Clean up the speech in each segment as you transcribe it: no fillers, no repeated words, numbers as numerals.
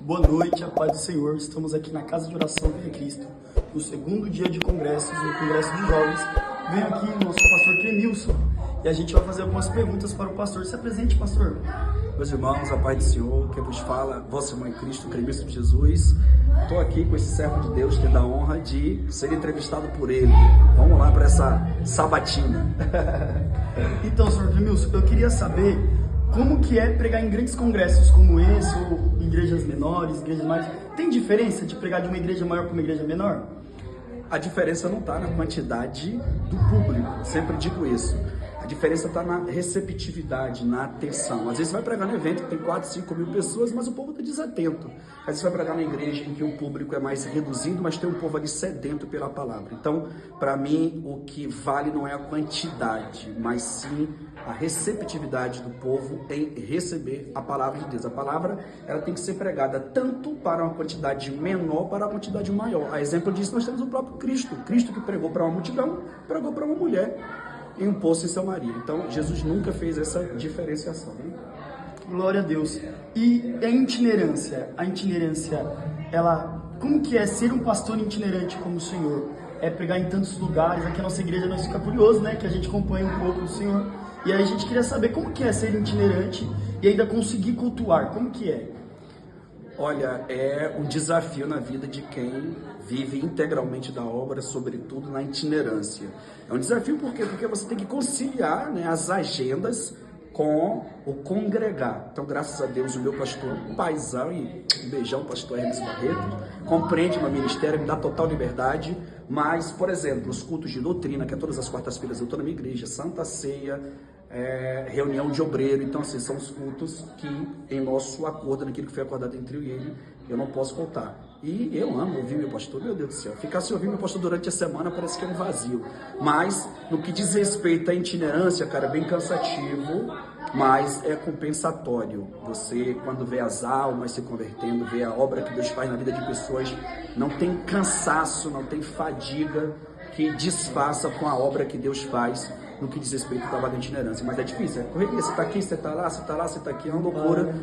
Boa noite, a paz do Senhor. Estamos aqui na Casa de Oração Venha Cristo, no segundo dia de congressos, no Congresso de Jovens. Venho aqui o nosso pastor Cremilson e a gente vai fazer algumas perguntas para o pastor. Se apresente, pastor. Meus irmãos, a paz do Senhor, quem vos fala, vossa irmã em Cristo, Cremilson de Jesus. Estou aqui com esse servo de Deus, tendo a honra de ser entrevistado por ele. Vamos lá para essa sabatina. Então, senhor Cremilson, eu queria saber como que é pregar em grandes congressos como esse, ou em igrejas menores, igrejas maiores. Tem diferença de pregar de uma igreja maior para uma igreja menor? A diferença não está na quantidade do público, sempre digo isso. A diferença está na receptividade, na atenção. Às vezes você vai pregar no evento que tem 4, 5 mil pessoas, mas o povo está desatento. Às vezes você vai pregar na igreja em que o público é mais reduzido, mas tem um povo ali sedento pela palavra. Então, para mim, o que vale não é a quantidade, mas sim a receptividade do povo em receber a palavra de Deus. A palavra, ela tem que ser pregada tanto para uma quantidade menor, para uma quantidade maior. A exemplo disso, nós temos o próprio Cristo. Cristo que pregou para uma multidão, pregou para uma mulher em um poço em Samaria. Então, Jesus nunca fez essa diferenciação, né? Glória a Deus. E a itinerância? Ela, como que é ser um pastor itinerante como o senhor? É pregar em tantos lugares. Aqui a nossa igreja nós fica curioso, né? Que a gente acompanha um pouco do senhor. E aí a gente queria saber como que é ser itinerante e ainda conseguir cultuar. Como que é? Olha, é um desafio na vida de quem vive integralmente da obra, sobretudo na itinerância. É um desafio por quê? Porque você tem que conciliar, né, as agendas com o congregar. Então, graças a Deus, o meu pastor, um paizão, e um beijão, pastor Hermes Barreto, compreende meu ministério, me dá total liberdade, mas, por exemplo, os cultos de doutrina, que é todas as quartas-feiras eu estou na minha igreja, Santa Ceia, reunião de obreiro, então assim, são os cultos que em nosso acordo, naquilo que foi acordado entre eu e ele, eu não posso faltar. E eu amo ouvir meu pastor, meu Deus do céu, ficar sem ouvir meu pastor durante a semana parece que é um vazio, mas no que diz respeito à itinerância, cara, é bem cansativo, mas é compensatório. Você, quando vê as almas se convertendo, vê a obra que Deus faz na vida de pessoas, não tem cansaço, não tem fadiga que desfaça com a obra que Deus faz no que diz respeito ao trabalho de itinerância. Mas é difícil, é correria, você está aqui, você está lá, você está lá, você está aqui, é uma loucura.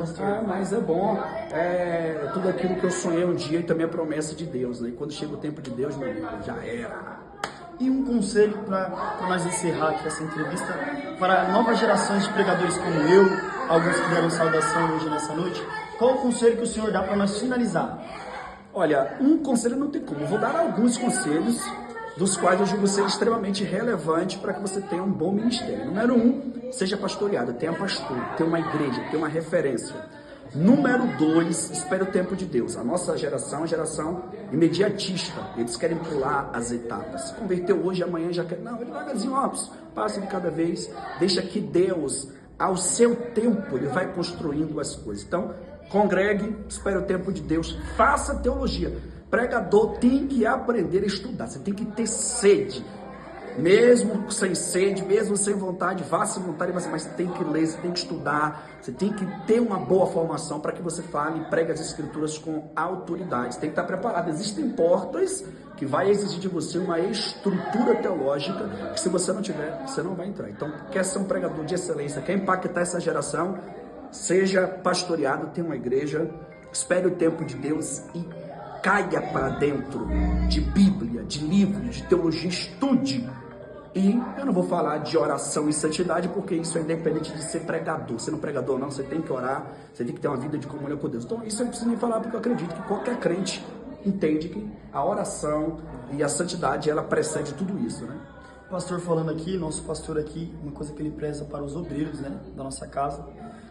Mas é bom, é tudo aquilo que eu sonhei um dia e também a promessa de Deus, né? E quando chega o tempo de Deus, meu amigo, já era. E um conselho para nós encerrar aqui essa entrevista, para novas gerações de pregadores como eu, alguns que deram saudação hoje nessa noite, qual o conselho que o senhor dá para nós finalizar? Olha, um conselho não tem como, eu vou dar alguns conselhos, dos quais eu julgo ser extremamente relevante para que você tenha um bom ministério. Número 1, seja pastoreado, tenha pastor, tenha uma igreja, tenha uma referência. Número 2, espere o tempo de Deus. A nossa geração é uma geração imediatista. Eles querem pular as etapas. Se converteu hoje, amanhã já quer. Não, devagarzinho, ó, passa de cada vez. Deixa que Deus, ao seu tempo, ele vai construindo as coisas. Então, congregue, espere o tempo de Deus, faça teologia. Pregador tem que aprender a estudar, você tem que ter sede. Mesmo sem sede, mesmo sem vontade, vá sem vontade, mas tem que ler, você tem que estudar, você tem que ter uma boa formação para que você fale e pregue as escrituras com autoridade. Você tem que estar preparado. Existem portas que vai exigir de você uma estrutura teológica que se você não tiver, você não vai entrar. Então, quer ser um pregador de excelência, quer impactar essa geração, seja pastoreado, tenha uma igreja, espere o tempo de Deus e caia para dentro de Bíblia, de livros, de teologia, estude. E eu não vou falar de oração e santidade, porque isso é independente de ser pregador. Sendo pregador não, você tem que orar, você tem que ter uma vida de comunhão com Deus. Então isso eu não preciso nem falar, porque eu acredito que qualquer crente entende que a oração e a santidade, ela precede tudo isso, né? Pastor falando aqui, nosso pastor aqui, uma coisa que ele preza para os obreiros, né, da nossa casa,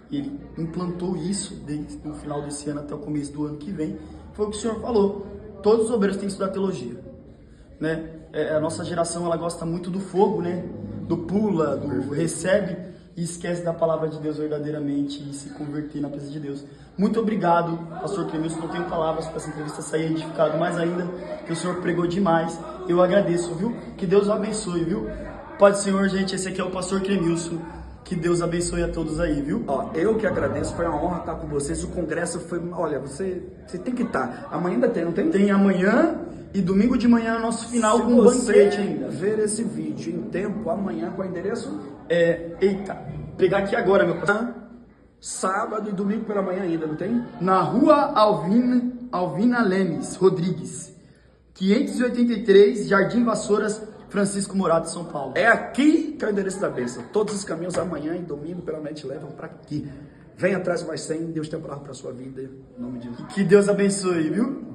e ele implantou isso desde o final desse ano até o começo do ano que vem, foi o que o senhor falou, todos os obreiros têm que estudar teologia, né? A nossa geração, ela gosta muito do fogo, né, do pula, do recebe, e esquece da palavra de Deus verdadeiramente e se converter na presença de Deus. Muito obrigado, pastor Cremilson, não tenho palavras para essa entrevista sair edificado, mais ainda, que o senhor pregou demais, eu agradeço, viu? Que Deus o abençoe, viu? Pode, Senhor, gente, esse aqui é o pastor Cremilson. Que Deus abençoe a todos aí, viu? Ó, eu que agradeço, foi uma honra estar com vocês. O congresso foi, olha, você tem que estar. Amanhã ainda tem, não tem? Tem amanhã e domingo de manhã nosso final com um banquete ainda. Ver esse vídeo em tempo, amanhã, qual é o endereço? Eita, pegar aqui agora, meu pastor. Sábado e domingo pela manhã ainda, não tem? Na rua Alvina Lemes Rodrigues, 583, Jardim Vassouras, Francisco Morato, São Paulo. É aqui que é o endereço da bênção. Todos os caminhos amanhã e domingo pela noite levam para aqui. Vem atrás mais 100, Deus tem a palavra para sua vida, em nome de Jesus. Que Deus abençoe, viu?